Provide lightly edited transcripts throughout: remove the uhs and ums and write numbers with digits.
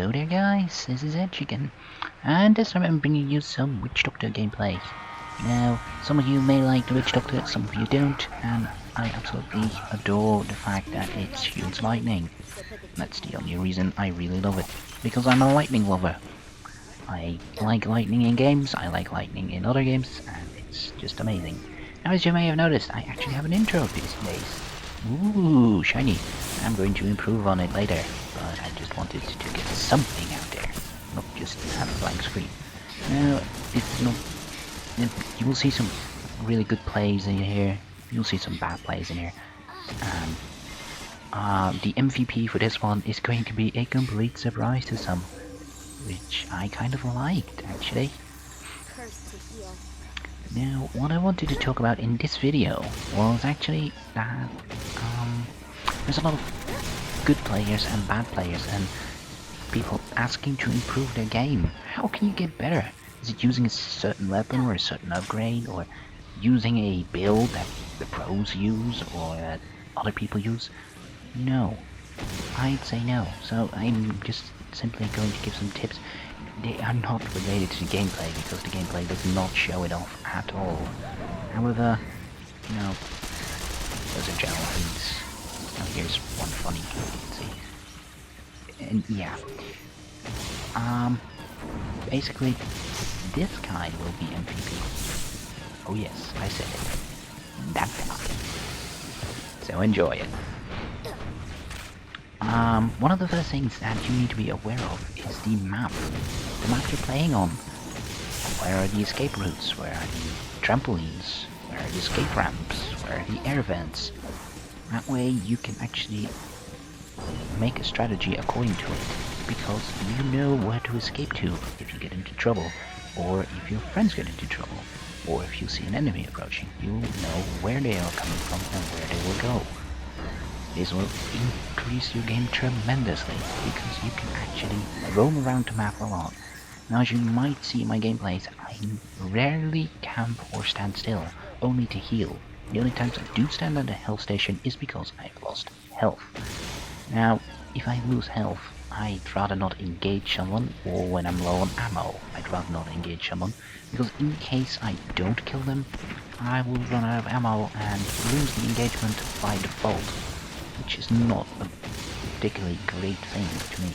Hello there guys, this is Chicken, and this time I'm bringing you some Witch Doctor gameplay. Now, some of you may like the Witch Doctor, some of you don't, and I absolutely adore the fact that it shoots lightning. That's the only reason I really love it, because I'm a lightning lover. I like lightning in games, I like lightning in other games, and it's just amazing. Now, as you may have noticed, I actually have an intro these days. Ooh, shiny. I'm going to improve on it later, but I just wanted to get something out there, not just have a blank screen. Now, it's not. You will see some really good plays in here. You'll see some bad plays in here. The MVP for this one is going to be a complete surprise to some, which I kind of liked actually. Now, what I wanted to talk about in this video was actually that there's a lot of good players and bad players and people asking to improve their game. How can you get better? Is it using a certain weapon or a certain upgrade, or using a build that the pros use or that other people use? No. I'd say no. So I'm just simply going to give some tips. They are not related to the gameplay because the gameplay does not show it off at all. However, you know, those are general things. Now here's one funny, let's see. And yeah. Basically, this guy will be MVP. Oh yes, I said it. That guy. So enjoy it. One of the first things that you need to be aware of is the map. The map you're playing on. Where are the escape routes? Where are the trampolines? Where are the escape ramps? Where are the air vents? That way you can actually make a strategy according to it, because you know where to escape to if you get into trouble, or if your friends get into trouble, or if you see an enemy approaching. You'll know where they are coming from and where they will go. This will increase your game tremendously, because you can actually roam around the map a lot. Now, as you might see in my gameplays, I rarely camp or stand still, only to heal. The only times I do stand at a health station is because I've lost health. Now, if I lose health, I'd rather not engage someone, or when I'm low on ammo, I'd rather not engage someone, because in case I don't kill them, I will run out of ammo and lose the engagement by default, which is not a particularly great thing to me.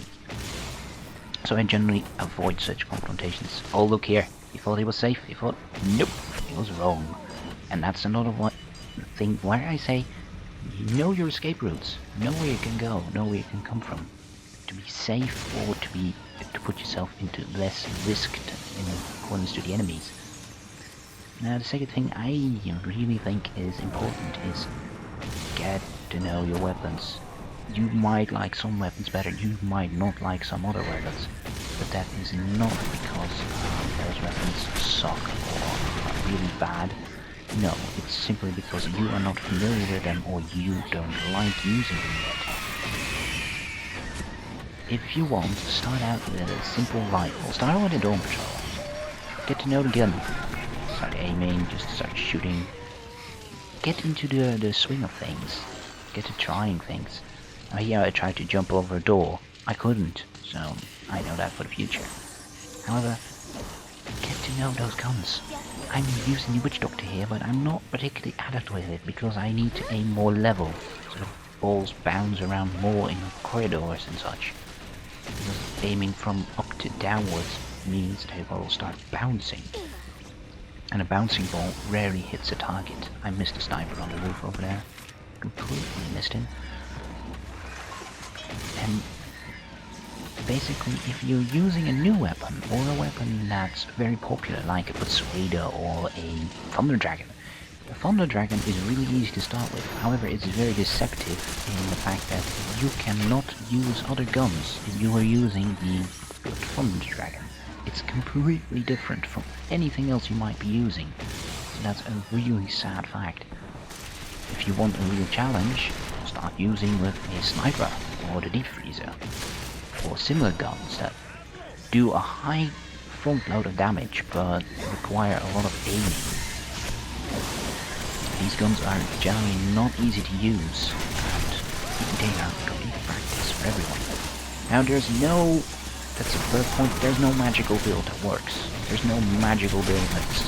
So I generally avoid such confrontations. Oh, look here, he thought he was safe, he thought, nope, he was wrong. And that's another thing where I say, know your escape routes, know where you can go, know where you can come from, to be safe or to put yourself into less risk in accordance to the enemies. Now the second thing I really think is important is get to know your weapons. You might like some weapons better, you might not like some other weapons, but that is not because those weapons suck or are really bad. No, it's simply because you are not familiar with them or you don't like using them yet. If you want to start out with a simple rifle, start with a dawn patrol. Get to know the gun. Start aiming, just start shooting. Get into the swing of things. Get to trying things. Here I tried to jump over a door. I couldn't, so I know that for the future. However, get to know those guns. I'm using the Witch Doctor here, but I'm not particularly adept with it because I need to aim more level, so the balls bounce around more in corridors and such. Because aiming from up to downwards means they will start bouncing, and a bouncing ball rarely hits a target. I missed a sniper on the roof over there. Completely missed him. And basically, if you're using a new weapon, or a weapon that's very popular, like a Persuader or a Thunder Dragon, the Thunder Dragon is really easy to start with. However, it's very deceptive in the fact that you cannot use other guns if you are using the good Thunder Dragon. It's completely different from anything else you might be using. So that's a really sad fact. If you want a real challenge, start using with a Sniper or the Deep Freezer, or similar guns that do a high front load of damage but require a lot of aiming. These guns are generally not easy to use, and they are complete practice for everyone. Now there's no That's a third point. There's no magical build that works. There's no magical build that's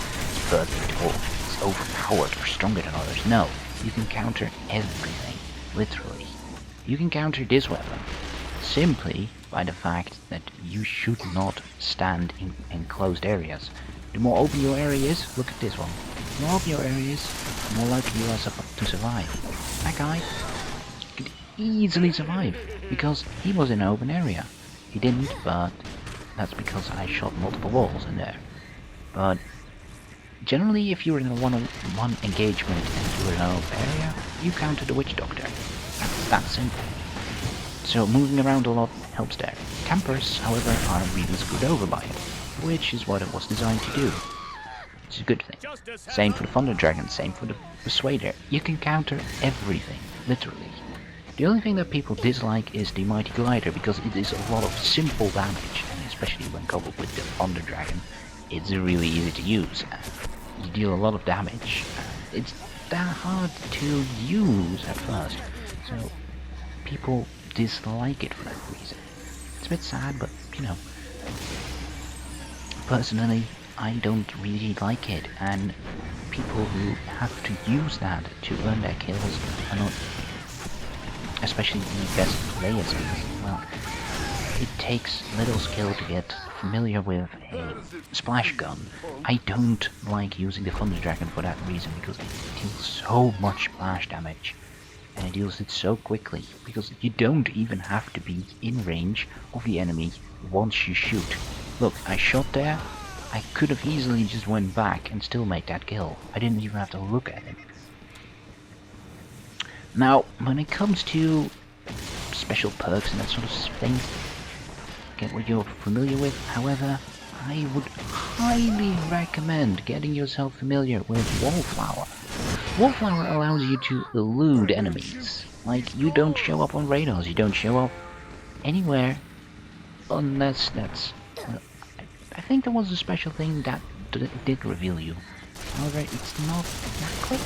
perfect or is overpowered or stronger than others. No, you can counter everything, literally. You can counter this weapon simply by the fact that you should not stand in enclosed areas. The more open your area is, look at this one. The more open your area is, the more likely you are to survive. That guy could easily survive because he was in an open area. He didn't, but that's because I shot multiple walls in there. But generally, if you're in a one-on-one engagement and you're in an open area, you counter the witch doctor. That's that simple. So moving around a lot helps there. Campers, however, are really screwed over by it, which is what it was designed to do. It's a good thing. Same for the Thunder Dragon, same for the Persuader. You can counter everything, literally. The only thing that people dislike is the Mighty Glider, because it is a lot of simple damage, and especially when coupled with the Thunder Dragon, it's really easy to use. You deal a lot of damage. It's that hard to use at first, so people dislike it for that reason. It's a bit sad, but you know. Personally, I don't really like it, and people who have to use that to earn their kills are not, especially the best players, well, it takes little skill to get familiar with a splash gun. I don't like using the Thunder Dragon for that reason, because it deals so much splash damage, and it deals it so quickly, because you don't even have to be in range of the enemy once you shoot. Look, I shot there, I could have easily just went back and still made that kill. I didn't even have to look at him. Now, when it comes to special perks and that sort of thing, get what you're familiar with. However, I would highly recommend getting yourself familiar with Wallflower. Wallflower allows you to elude enemies. Like, you don't show up on radars, you don't show up anywhere unless that's... I think there was a special thing that did reveal you. However, it's not that quick.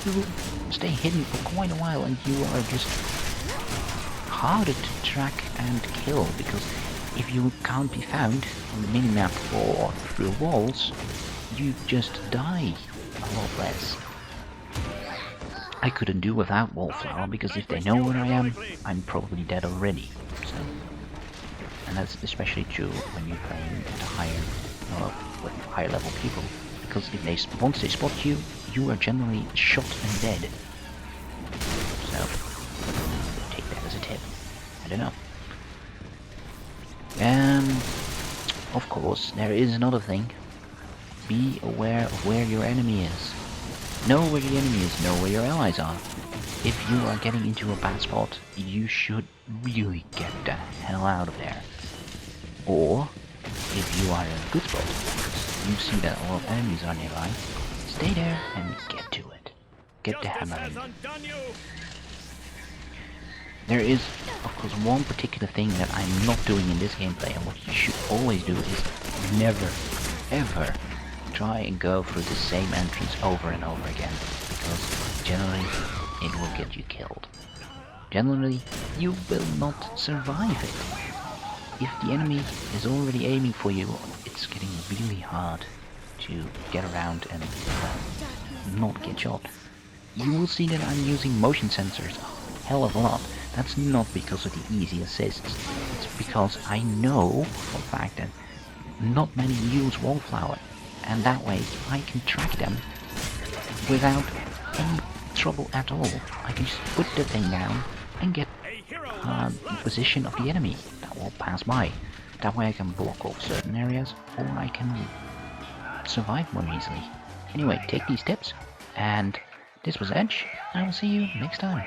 You stay hidden for quite a while and you are just harder to track and kill, because if you can't be found on the minimap or through walls, you just die a lot less. I couldn't do without Wallflower, because if they know where I am, I'm probably dead already. So, and that's especially true when you're playing at a with higher level people, because if once they spot you, you are generally shot and dead. So, take that as a tip. I don't know. Of course, there is another thing. Be aware of where your enemy is. Know where the enemy is, know where your allies are. If you are getting into a bad spot, you should really get the hell out of there. Or, if you are in a good spot, because you see that a lot of enemies are nearby, stay there and get to it. Get the hammering. There is, of course, one particular thing that I'm not doing in this gameplay, and what you should always do is never, ever try and go through the same entrance over and over again, because generally it will get you killed. Generally, you will not survive it. If the enemy is already aiming for you, it's getting really hard to get around and not get shot. You will see that I'm using motion sensors a hell of a lot. That's not because of the easy assists, it's because I know for a fact that not many use Wallflower, and that way I can track them without any trouble at all. I can just put the thing down and get the position of the enemy that will pass by. That way I can block off certain areas, or I can survive more easily. Anyway, take these tips, and this was Edge, and I will see you next time.